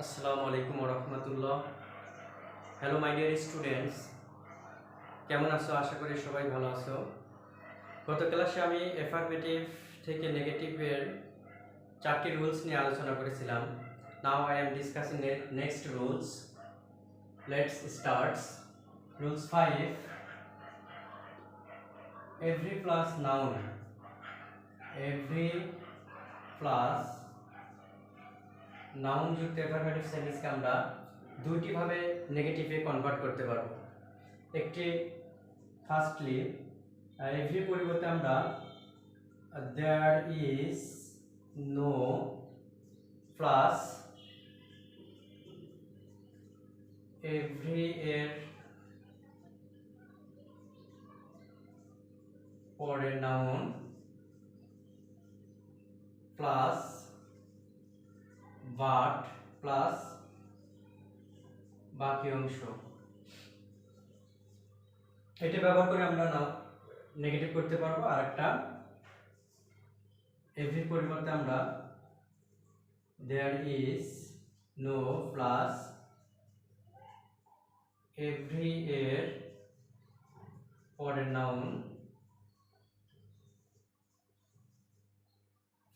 আসসালামু আলাইকুম ওয়া রাহমাতুল্লাহ। হ্যালো মাই ডিয়ার স্টুডেন্টস, কেমন আছো? আশা করি সবাই ভালো আছো। গত ক্লাসে আমি অ্যাফারমেটিভ থেকে নেগেটিভের 4টি রুলস নিয়ে আলোচনা করেছিলাম। Now I am discussing next rules. Let's start. Rules 5, every plus noun, every plus noun যুক্ত অ্যাফারমেটিভ সেন্টেন্সকে আমরা দুইটি ভাবে নেগেটিভে কনভার্ট করতে পারবো। একটি ফার্স্টলি এভরি পরিবর্তে আমরা there is no plus every এর পরে নাউন প্লাস বাট প্লাস বাকি অংশ, এটা ব্যবহার করে আমরা নেগেটিভ করতে পারবো। আর একটা এভরি পরিবর্তে আমরা there is no plus every এর পরের noun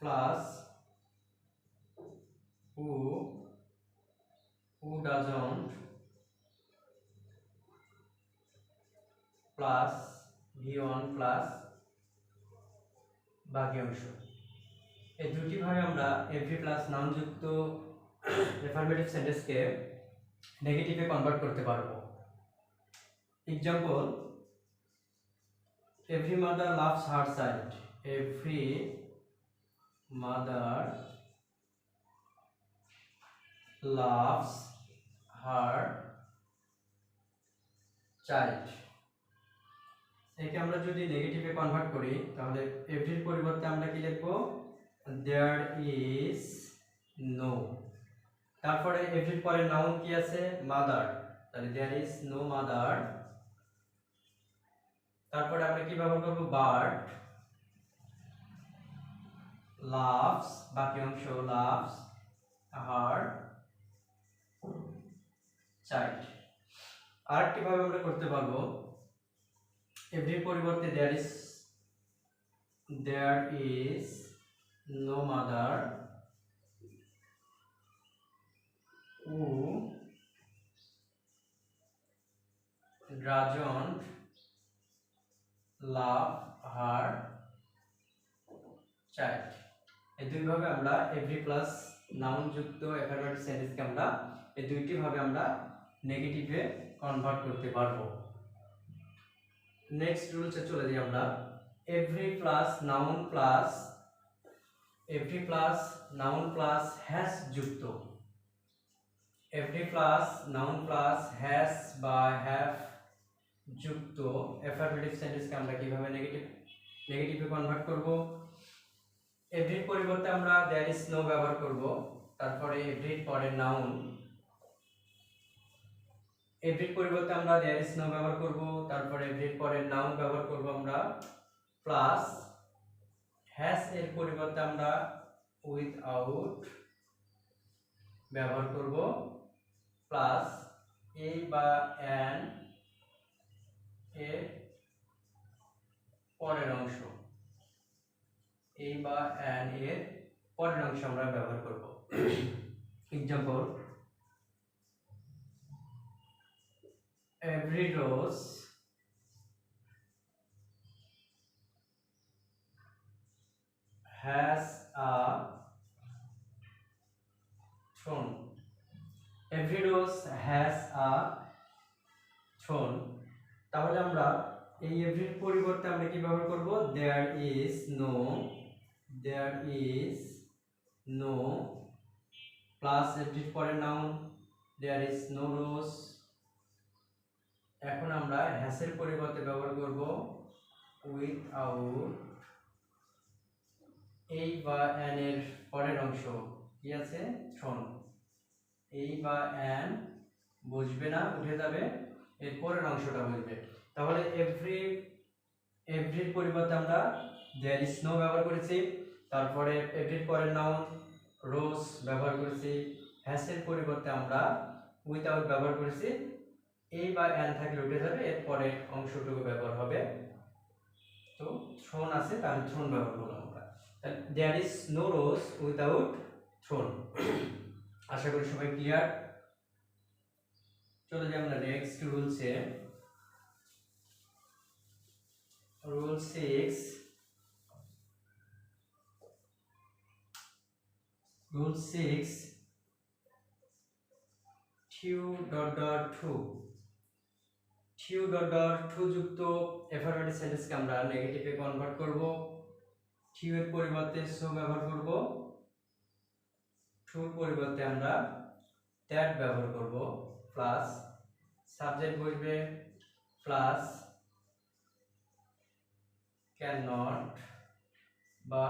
plus who doesn't plus v1 plus বাকি অংশ। এই দুটি ভাবে আমরা এভরি প্লাস নাউন যুক্ত অ্যাফারমেটিভ সেন্টেন্সকে নেগেটিভে কনভার্ট করতে পারবো। Example, every mother loves her child, every mother loves her child। একে আমরা যদি নেগেটিভে কনভার্ট করি তাহলে এভরির পরিবর্তে আমরা কি লিখব? There is no. তারপরে এভরির পরে নাউন কি আছে? মাদার, তাহলে দেয়ার ইজ নো মাদার। তারপরে আমরা কি ব্যবহার করব? বাট লাভস, বাকি অংশ লাভস হার চাইল্ড। আরেকটি ভাবে আমরা করতে পারবো, এভরির পরিবর্তে there is no mother who doesn't love her child। এই দুইভাবে আমরা এভরি প্লাস নাউন যুক্ত অ্যাফারমেটিভ সেন্টেন্সকে আমরা এই দুইটি ভাবে আমরা নেগেটিভে কনভার্ট করতে পারবো। নেক্সট রুলসে চলে যাই আমরা। Every plus noun plus has যুক্ত, every plus noun plus has বা হ্যাভ যুক্ত অ্যাফারমেটিভ সেন্টেন্সকে আমরা কিভাবে নেগেটিভে কনভার্ট করব? এভরির পরিবর্তে আমরা দেয়ার ইজ নো ব্যবহার করব। তারপরে এভরির পরে নাউন, এভরির পরিবর্তে আমরা দেয়ার ইজ নো ব্যবহার করব। তারপরে এভরির পরে নাউন ব্যবহার করব আমরা প্লাস হ্যাজ এর পরিবর্তে আমরা উইথআউট ব্যবহার করব প্লাস এ বা অ্যান এর পরের অংশ, এই বা অ্যান এর পরের অংশ আমরা ব্যবহার করব। Example, every rose has a thorn, every rose has a thorn। তাহলে আমরা এই এভরির পরিবর্তে আমরা কি ব্যবহার করব? দেয়ার ইজ নো প্লাস এভরির পরে noun there is no rose. এখন আমরা হ্যাসের পরিবর্তে ব্যবহার করব উইথআউট এই বা অ্যান এর পরের অংশ কি আছে? থ্রোন। এই বা অ্যান বুঝবে না, উঠে যাবে, এর পরের অংশটা বুঝবে। তাহলে এভরির পরিবর্তে আমরা দেয়ার ইজ নো ব্যবহার করেছি। তারপরে এভরির পরের নাউন রোজ ব্যবহার করেছি, হ্যাসের পরিবর্তে আমরা উইথআউট ব্যবহার করেছি। এই বা অ্যান থাকলে উঠে যাবে, এরপরে অংশটুকু ব্যবহার হবে। তো থ্রোন আছে, তাহলে থ্রোন ব্যবহার করলাম আমরা। There is no rose without thorn. আশা করি সবাই ক্লিয়ার। চলে যাই আমরা নেক্সট রুলসে। রুল 6, রুল 6 টিউ ডট ডট টু, টিউ ডট ডট টু যুক্ত অ্যাফারমেটিভ সেন্টেন্সকে আমরা নেগেটিভে কনভার্ট করব। টিউ এর পরিবর্তে সো ব্যবহার করব, টুর পরিবর্তে আমরা দ্যাট ব্যবহার করব, প্লাস সাবজেক্ট বসবে প্লাস ক্যান নট বা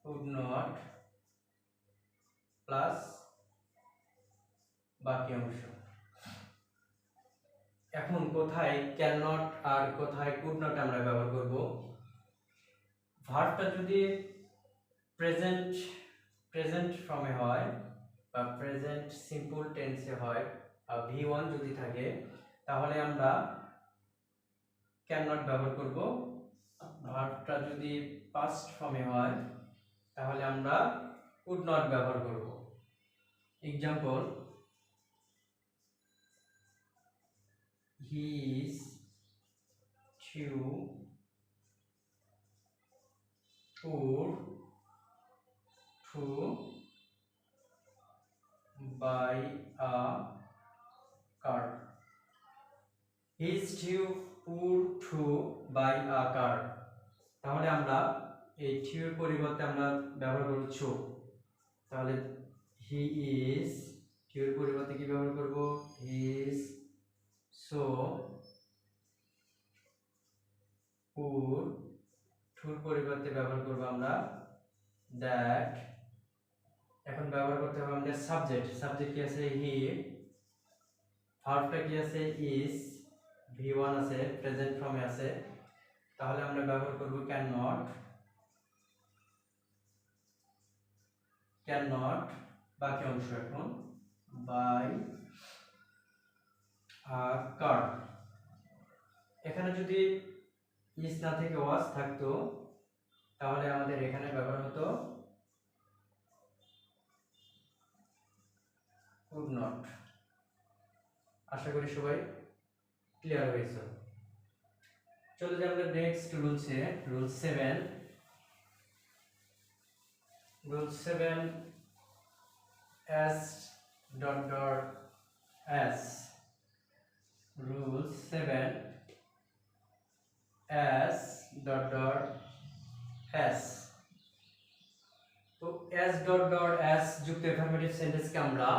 কুড নট প্লাস বাকি অংশ। এখন কোথায় ক্যান নট আর কোথায় কুড নট আমরা ব্যবহার করব? ভার্বটা যদি প্রেজেন্ট ফর্মে হয় বা প্রেজেন্ট সিম্পল টেন্সে হয় আর V1 যদি থাকে, তাহলে আমরা ক্যান নট ব্যবহার করব। ভার্বটা যদি পাস্ট ফর্মে হয়, তাহলে আমরা কুড নট ব্যবহার করব। Example, he is too poor to buy a car. He is too poor to buy a car. তাহলে আমরা এই too এর পরিবর্তে আমরা ব্যবহার করব so। তাহলে he is, too এর পরিবর্তে কি ব্যবহার করব? he is so poor, টুর পরিবর্তে ব্যবহার করব আমরা that। এখন ব্যবহার করতে হবে আমাদের সাবজেক্ট কি আছে? হি। ভার্বটা কি আছে? is, V1 আছে, প্রেজেন্ট ফর্মে আছে, তাহলে আমরা ব্যবহার করব ক্যান নট বাকি অংশ এখন বাই আর কার। এখানে যদি ইজ না থেকে ওয়াজ থাকতো, তাহলে আমাদের এখানে ব্যবহার হতো কুড নট। আশা করি সবাই ক্লিয়ার হয়েছে। চলে যাই আমরা নেক্সট রুলসে, rule 7। Rule 7 as dot dot as, rule 7 as dot dot as। তো as dot dot as যুক্ত অ্যাফারমেটিভ সেন্টেন্সকে আমরা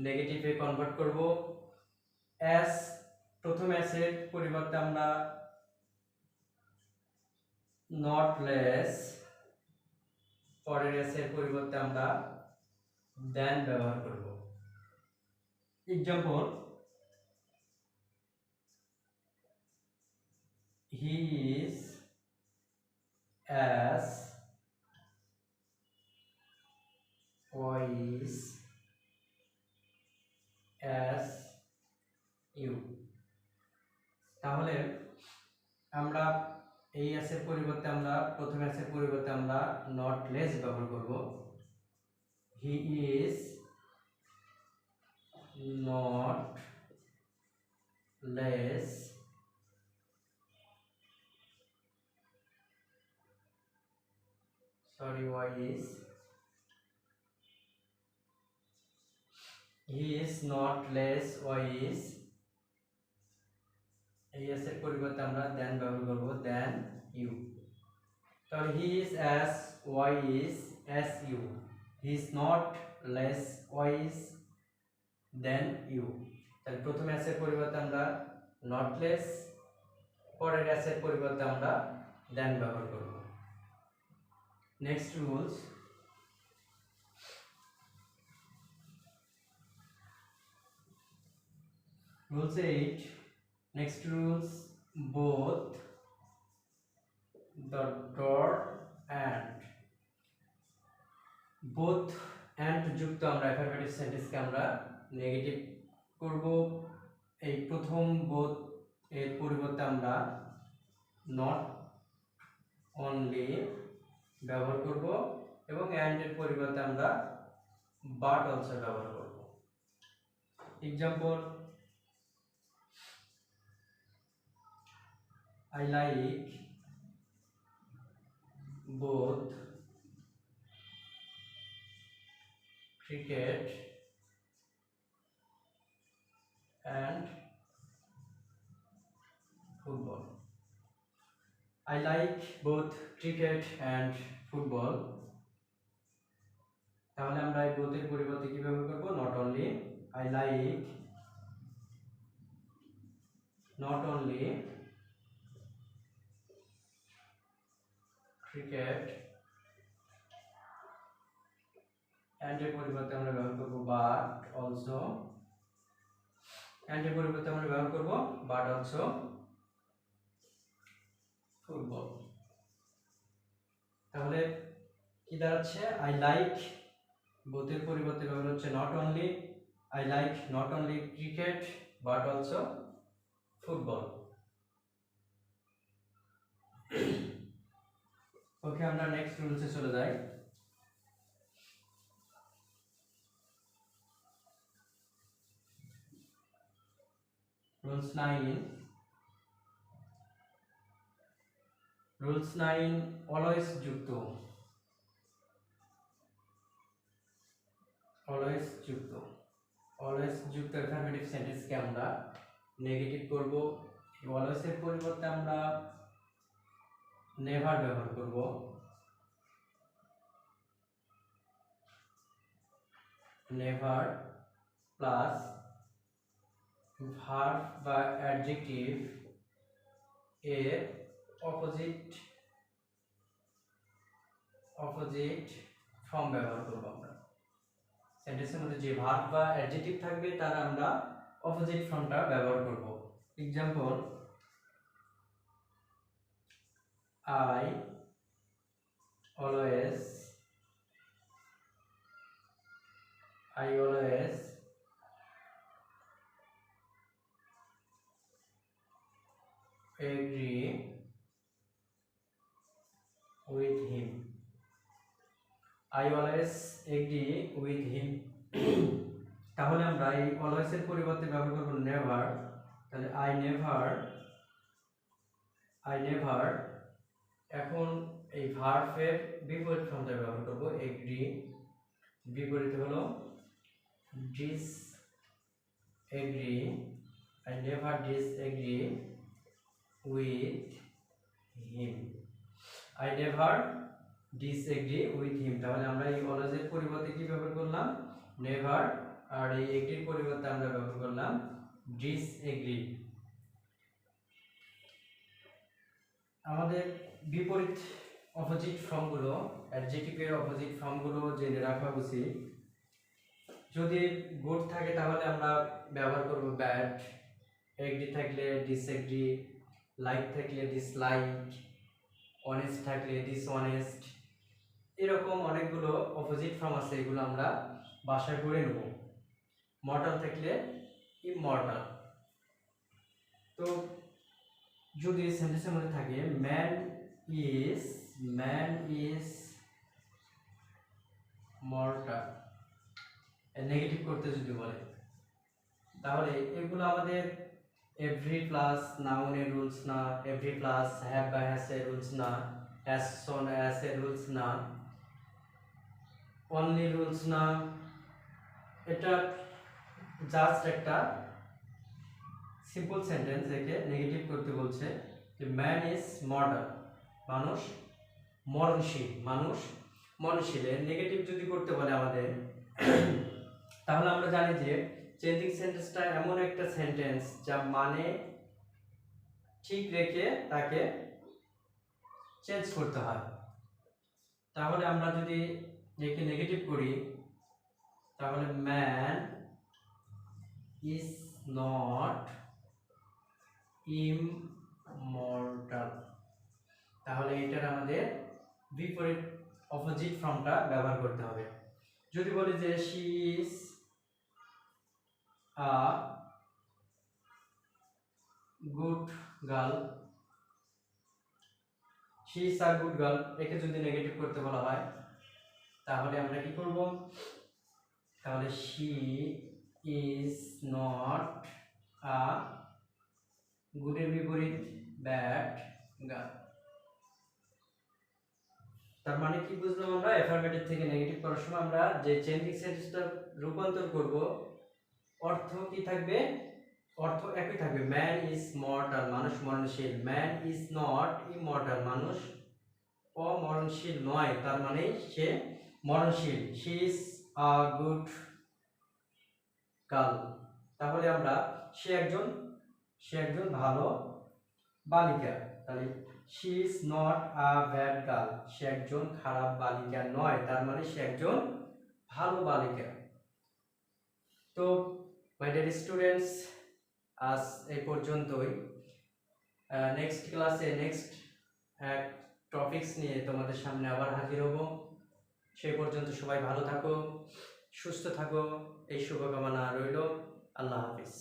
নেগেটিভে কনভার্ট করব। as, প্রথম as এর পরিবর্তে আমরা not less, পরের as এর পরিবর্তে আমরা than ব্যবহার করব। Example, he is as wise as you। তাহলে আমরা এই as এর পরিবর্তে আমরা প্রথম as এর পরিবর্তে আমরা not less ব্যবহার করব। he is not less wise, he is not less wise, এই as এর পরিবর্তে আমরা than ব্যবহার করব, than you। তাহলে he is as wise as you, he is not less wise than you। তাহলে প্রথমে as এর পরিবর্তে আমরা not less, পরের as এর পরিবর্তে আমরা than ব্যবহার করব। Next rules, rules 8। Next rules, both the dot and, both and যুক্ত আমরা অ্যাফারমেটিভ সেন্টেন্সকে আমরা নেগেটিভ করব। এই প্রথম বোধ এর পরিবর্তে আমরা নট অনলি ব্যবহার করব এবং অ্যান্ড এর পরিবর্তে আমরা বাট অলসো ব্যবহার করব। Example, I like both cricket and football. I like both cricket and football. তাহলে আমরা এই both এর পরিবর্তে কি ব্যবহার করব? Not only. I like not only cricket and এর পরিবর্তে আমরা ব্যবহার করব but also, and এর পরিবর্তে আমরা ব্যবহার করব but also ফুটবল। তাহলে কি দাঁড়াচ্ছে? আই লাইক both এর পরিবর্তে ব্যবহার হচ্ছে not only. I like not only cricket but also football. Okay, আমরা নেক্সট রুলসে চলে যাই। রুলস 9। রুলস 9 অলওয়েজ যুক্ত। অলওয়েজ যুক্ত অ্যাফারমেটিভ সেন্টেন্সকে আমরা নেগেটিভ করব। অলওয়েজ এর পরিবর্তে আমরা নেভার ব্যবহার করব। নেভার প্লাস ভার্ব বা অ্যাডজেক্টিভ এর অপোজিট ফর্ম ব্যবহার করব। আমরা সেন্টেন্সের মধ্যে যে ভার্ব বা অ্যাডজেক্টিভ থাকবে তার আমরা অপোজিট ফর্মটা ব্যবহার করব। Example, I always agree with him. I always agree with him. তাহলে আমরা এই অলওয়েজ এর পরিবর্তে ব্যবহার করব নেভার। তাহলে I never এখন এই ভার্বের বিপরীত ফর্মটা ব্যবহার করব এগ্রি। বিপরীত হলো disagree। I never disagree with him. I never disagree with him. তাহলে আমরা এই অলওয়েজ এর পরিবর্তে কি ব্যবহার করলাম? নেভার। আর এই এগ্রির পরিবর্তে আমরা ব্যবহার করলাম ডিসএগ্রি। আমাদের বিপরীত অপোজিট ফর্মগুলো, অ্যাডজেক্টিভের অপোজিট ফর্মগুলো জেনে রাখা উচিত। যদি গুড থাকে তাহলে আমরা ব্যবহার করব ব্যাড, এগ্রি থাকলে ডিসএগ্রি, লাইক থাকলে ডিসলাইক, অনেস্ট থাকলে ডিসঅনেস্ট। এরকম অনেকগুলো অপোজিট ফর্ম আছে, এগুলো আমরা বাসায় পড়ে নেব। মর্টাল থাকলে ইমমর্টাল। তো যদি সেন্টেন্সের মধ্যে থাকে ম্যান ইজ মর্টাল, নেগেটিভ করতে যদি বলে, তাহলে এগুলো আমাদের এভরি প্লাস নাউনের রুলস না, এভরি প্লাস হ্যাভ বা হ্যাজ এর রুলস না, অ্যাজ সোন অ্যাজ এর রুলস না, অনলি রুলস না। এটা জাস্ট একটা সিম্পল সেন্টেন্স, একে নেগেটিভ করতে বলছে যে ম্যান ইজ মর্টাল, মানুষ মরণশীল। নেগেটিভ যদি করতে বলে আমাদের, তাহলে আমরা জানি যে চেঞ্জিং সেন্টেন্সটা এমন একটা সেন্টেন্স যা মানে ঠিক রেখে তাকে চেঞ্জ করতে হয়। তাহলে আমরা যদি একে নেগেটিভ করি, তাহলে ম্যান ইজ নট ইমমর্টাল। তাহলে এটার আমাদের বিপরীত অপোজিট ফর্মটা ব্যবহার করতে হবে। যদি বলি যে she is a good girl, she is a good girl, একে যদি নেগেটিভ করতে বলা হয় তাহলে আমরা কি করব, তাহলে she is not a good এর বিপরীত bad girl। তার মানে কি বুঝলাম আমরা, অ্যাফারমেটিভ থেকে নেগেটিভ করার সময় আমরা যে চেঞ্জিং সেন্টেন্সটা রূপান্তর করব অর্থ কি থাকবে, অর্থ একই থাকবে। ম্যান ইজ মর্টাল, মানুষ মরণশীল। ম্যান ইজ নট ইমর্টাল, মানুষ অমরণশীল নয়, তার মানে সে মরণশীল। She is a good girl, তাহলে আমরা সে একজন ভালো বালিকা। তাহলে she is not a bad girl, সে একজন খারাপ বালিকা নয়, তার মানে সে একজন ভালো বালিকা। তো মাই ডিয়ার স্টুডেন্টস, আজ এই পর্যন্তই। নেক্সট ক্লাসে নেক্সট টপিকস নিয়ে তোমাদের সামনে আবার হাজির হব। সেই পর্যন্ত সবাই ভালো থাকো, সুস্থ থাকো, এই শুভকামনা রইল। আল্লাহ হাফিজ।